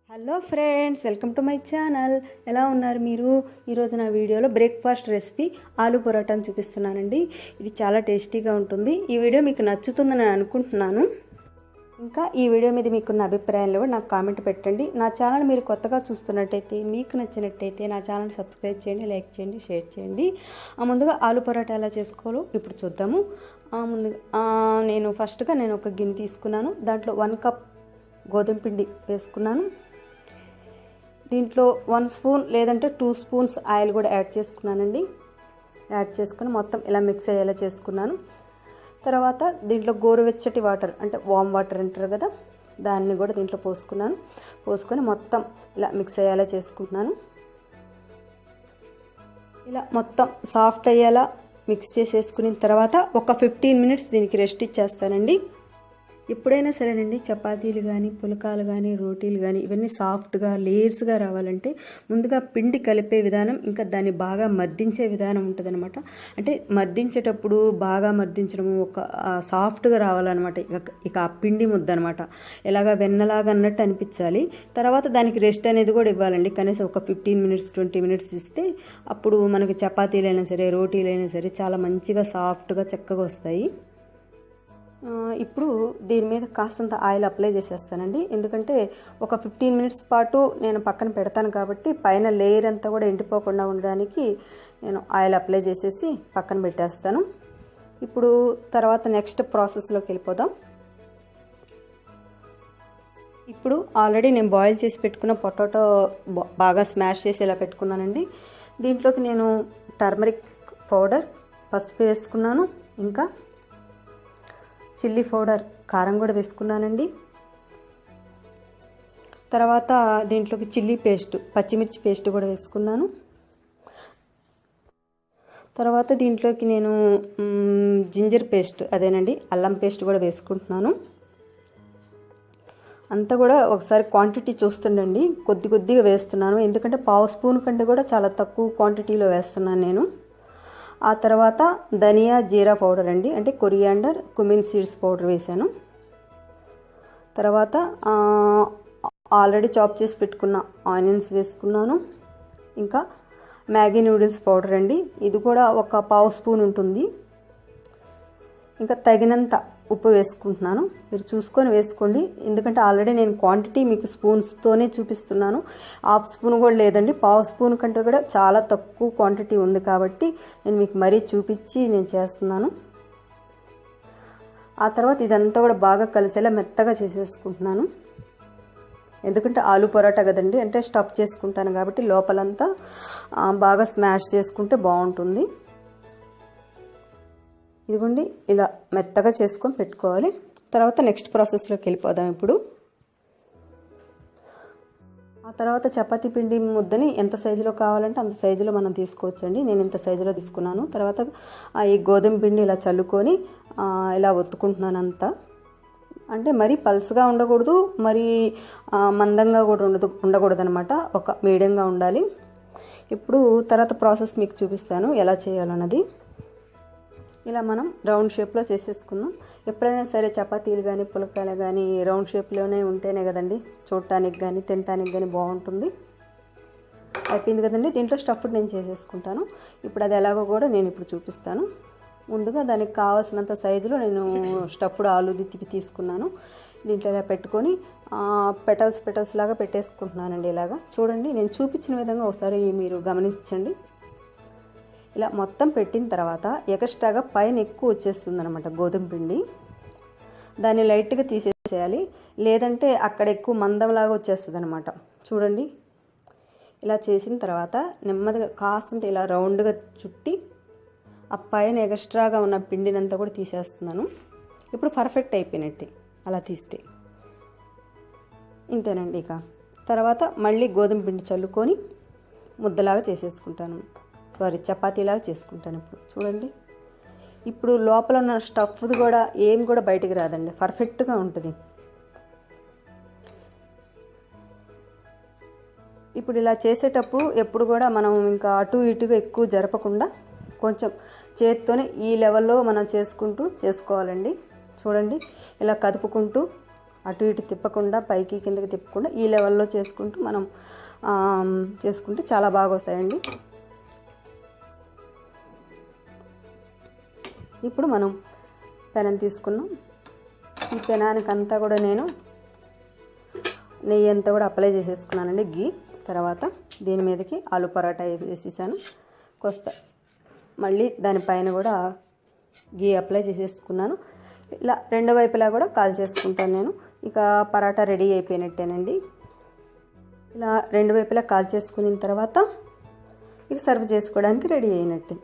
Hello friends, welcome to my channel. ఎలా ఉన్నారు మీరు? ఈరోజు నా వీడియోలో బ్రేక్ఫాస్ట్ రెసిపీ ఆలూ పరోటాను చూపిస్తున్నానండి. ఇది చాలా టేస్టీగా ఉంటుంది. ఈ వీడియో మీకు నచ్చుతుందని నేను అనుకుంటున్నాను. ఇంకా ఈ వీడియో మీద మీకున్న అభిప్రాయాలు కూడా నాకు కామెంట్ పెట్టండి. నా ఛానల్ మీరు కొత్తగా చూస్తున్నట్టయితే, మీకు నచ్చినట్టయితే నా ఛానల్ సబ్స్క్రైబ్ చేయండి, లైక్ చేయండి, షేర్ చేయండి. ముందుగా ఆలూ పరోటా ఎలా చేసుకోవాలో ఇప్పుడు చూద్దాము. నేను ఫస్ట్గా ఒక గిన్నె తీసుకున్నాను. దాంట్లో 1 కప్ గోధుమ పిండి వేసుకున్నాను. దీంట్లో 1 స్పూన్ లేదంటే 2 స్పూన్స్ ఆయిల్ కూడా యాడ్ చేసుకున్నానండి. యాడ్ చేసుకుని మొత్తం ఇలా మిక్స్ అయ్యేలా చేసుకున్నాను. తర్వాత దీంట్లో గోరువెచ్చటి వాటర్, అంటే వామ్ వాటర్ అంటారు కదా, దాన్ని కూడా దీంట్లో పోసుకొని మొత్తం ఇలా మిక్స్ అయ్యేలా చేసుకుంటున్నాను. ఇలా మొత్తం సాఫ్ట్ అయ్యేలా మిక్స్ చేసేసుకున్న తర్వాత ఒక 15 మినిట్స్ దీనికి రెస్ట్ ఇచ్చేస్తానండి. ఎప్పుడైనా సరేనండి, చపాతీలు కానీ, పులకాలు కానీ, రోటీలు కానీ ఇవన్నీ సాఫ్ట్గా లేయర్స్గా రావాలంటే ముందుగా పిండి కలిపే విధానం, ఇంకా దాన్ని బాగా మర్దించే విధానం ఉంటుందన్నమాట. అంటే మర్దించేటప్పుడు బాగా మర్దించడము, ఒక సాఫ్ట్గా రావాలన్నమాట. ఇక ఆ పిండి ముద్ద అనమాట ఎలాగా వెన్నలాగా అన్నట్టు అనిపించాలి. తర్వాత దానికి రెస్ట్ అనేది కూడా ఇవ్వాలండి. కనీసం ఒక 15 మినిట్స్ 20 మినిట్స్ ఇస్తే అప్పుడు మనకి చపాతీలైనా సరే, రోటీలైనా సరే చాలా మంచిగా సాఫ్ట్గా చక్కగా వస్తాయి. ఇప్పుడు దీని మీద కాస్తంత ఆయిల్ అప్లై చేసేస్తానండి. ఎందుకంటే ఒక 15 మినిట్స్ పాటు నేను పక్కన పెడతాను కాబట్టి పైన లేయర్ అంతా కూడా ఎండిపోకుండా ఉండడానికి నేను ఆయిల్ అప్లై చేసేసి పక్కన పెట్టేస్తాను. ఇప్పుడు తర్వాత నెక్స్ట్ ప్రాసెస్లోకి వెళ్ళిపోదాం. ఇప్పుడు ఆల్రెడీ నేను బాయిల్ చేసి పెట్టుకున్న పొటాటో బాగా స్మాష్ చేసి ఇలా పెట్టుకున్నానండి. దీంట్లోకి నేను టర్మరిక్ పౌడర్, పసుపు వేసుకున్నాను. ఇంకా చిల్లీ పౌడర్, కారం కూడా వేసుకున్నానండి. తర్వాత దీంట్లోకి చిల్లీ పేస్ట్, పచ్చిమిర్చి పేస్ట్ కూడా వేసుకున్నాను. తర్వాత దీంట్లోకి నేను జింజర్ పేస్ట్, అదేనండి అల్లం పేస్ట్ కూడా వేసుకుంటున్నాను. అంతా కూడా ఒకసారి క్వాంటిటీ చూస్తుండండి, కొద్దిగా వేస్తున్నాను. ఎందుకంటే 1/2 స్పూన్ కంటే కూడా చాలా తక్కువ క్వాంటిటీలో వేస్తున్నాను నేను. ఆ తర్వాత ధనియా జీరా పౌడర్ అండి, అంటే కొరియాండర్, కుమిన్ సీడ్స్ పౌడర్ వేసాను. తర్వాత ఆల్రెడీ చాప్ చేసి పెట్టుకున్న ఆనియన్స్ వేసుకున్నాను. ఇంకా మ్యాగీ నూడిల్స్ పౌడర్ అండి, ఇది కూడా ఒక 1/2 స్పూన్ ఉంటుంది. ఇంకా తగినంత ఉప్పు వేసుకుంటున్నాను. మీరు చూసుకొని వేసుకోండి, ఎందుకంటే ఆల్రెడీ నేను క్వాంటిటీ మీకు స్పూన్స్తోనే చూపిస్తున్నాను. 1/2 స్పూన్ కూడా లేదండి, 1/2 స్పూన్ కంటే కూడా చాలా తక్కువ క్వాంటిటీ ఉంది కాబట్టి నేను మీకు మరీ చూపించి నేను చేస్తున్నాను. ఆ తర్వాత ఇదంతా కూడా బాగా కలిసేలా మెత్తగా చేసేసుకుంటున్నాను. ఎందుకంటే ఆలూ పరోటా కదండి, అంటే స్టఫ్ చేసుకుంటాను కాబట్టి లోపలంతా బాగా స్మాష్ చేసుకుంటే బాగుంటుంది. ఇదిగోండి, ఇలా మెత్తగా చేసుకొని పెట్టుకోవాలి. తర్వాత నెక్స్ట్ ప్రాసెస్లోకి వెళ్ళిపోదాం. ఇప్పుడు ఆ తర్వాత చపాతీ పిండి ముద్దని ఎంత సైజులో కావాలంటే అంత సైజులో మనం తీసుకోవచ్చండి. నేను ఇంత సైజులో తీసుకున్నాను. తర్వాత ఈ గోధుమ పిండి ఇలా చల్లుకొని ఇలా ఒత్తుకుంటున్నాను అంతా. అంటే మరీ పల్స్గా ఉండకూడదు, మరీ మందంగా కూడా ఉండకూడదు అనమాట, ఒక మీడియంగా ఉండాలి. ఇప్పుడు తర్వాత ప్రాసెస్ మీకు చూపిస్తాను ఎలా చేయాలన్నది. ఇలా మనం రౌండ్ షేప్లో చేసేసుకుందాం. ఎప్పుడైనా సరే చపాతీలు కానీ, పులకాయలు కానీ రౌండ్ షేప్లోనే ఉంటేనే కదండి చూడటానికి కానీ తినటానికి కానీ బాగుంటుంది. అయిపోయింది కదండి. దీంట్లో స్టఫ్డ్ నేను చేసేసుకుంటాను. ఇప్పుడు అది ఎలాగో కూడా నేను ఇప్పుడు చూపిస్తాను. ముందుగా దానికి కావాల్సినంత సైజులో నేను స్టఫ్డ్ ఆలూది తీసుకున్నాను. దీంట్లో ఇలా పెట్టుకొని పెటల్స్ లాగా పెట్టేసుకుంటున్నానండి. ఇలాగా చూడండి, నేను చూపించిన విధంగా ఒకసారి మీరు గమనించండి. ఇలా మొత్తం పెట్టిన తర్వాత ఎక్స్ట్రాగా పైన ఎక్కువ వచ్చేస్తుంది అనమాట గోధుమ పిండి. దాన్ని లైట్గా తీసేసేయాలి, లేదంటే అక్కడ ఎక్కువ మందంలాగా వచ్చేస్తుంది అనమాట. చూడండి, ఇలా చేసిన తర్వాత నెమ్మదిగా కాస్తంత ఇలా రౌండ్గా చుట్టి ఆ పైన ఎక్స్ట్రాగా ఉన్న పిండినంతా కూడా తీసేస్తున్నాను. ఇప్పుడు పర్ఫెక్ట్ అయిపోయినట్టే అలా తీస్తే. ఇంతేనండి. ఇక తర్వాత మళ్ళీ గోధుమ పిండి చల్లుకొని ముద్దలాగా చేసేసుకుంటాను, చపాతీలాగా చేసుకుంటాను. ఇప్పుడు చూడండి, ఇప్పుడు లోపల ఉన్న స్టఫ్ది కూడా ఏం కూడా బయటికి రాదండి, పర్ఫెక్ట్గా ఉంటుంది. ఇప్పుడు ఇలా చేసేటప్పుడు ఎప్పుడు కూడా మనం ఇంకా అటు ఇటుగా ఎక్కువ జరపకుండా కొంచెం చేత్తోనే ఈ లెవెల్లో మనం చేసుకోవాలండి. చూడండి, ఇలా కదుపుకుంటూ అటు ఇటు తిప్పకుండా, పైకి కిందకి తిప్పకుండా ఈ లెవెల్లో చేసుకుంటూ మనం చేసుకుంటే చాలా బాగా వస్తాయండి. ఇప్పుడు మనం పెనం తీసుకున్నాం. ఈ పెనానికంతా కూడా నేను నెయ్యి అంతా కూడా అప్లై చేసేసుకున్నానండి, గీ. తర్వాత దీని మీదకి ఆలు పరాటా వేసేసాను. కొస్త మళ్ళీ దానిపైన కూడా గీ అప్లై చేసేసుకున్నాను. ఇలా రెండు వైపులా కూడా కాల్ చేసుకుంటాను నేను. ఇక పరాటా రెడీ అయిపోయినట్టేనండి. ఇలా రెండు వైపులా కాల్ చేసుకున్న తర్వాత ఇక సర్వ్ చేసుకోవడానికి రెడీ అయినట్టే.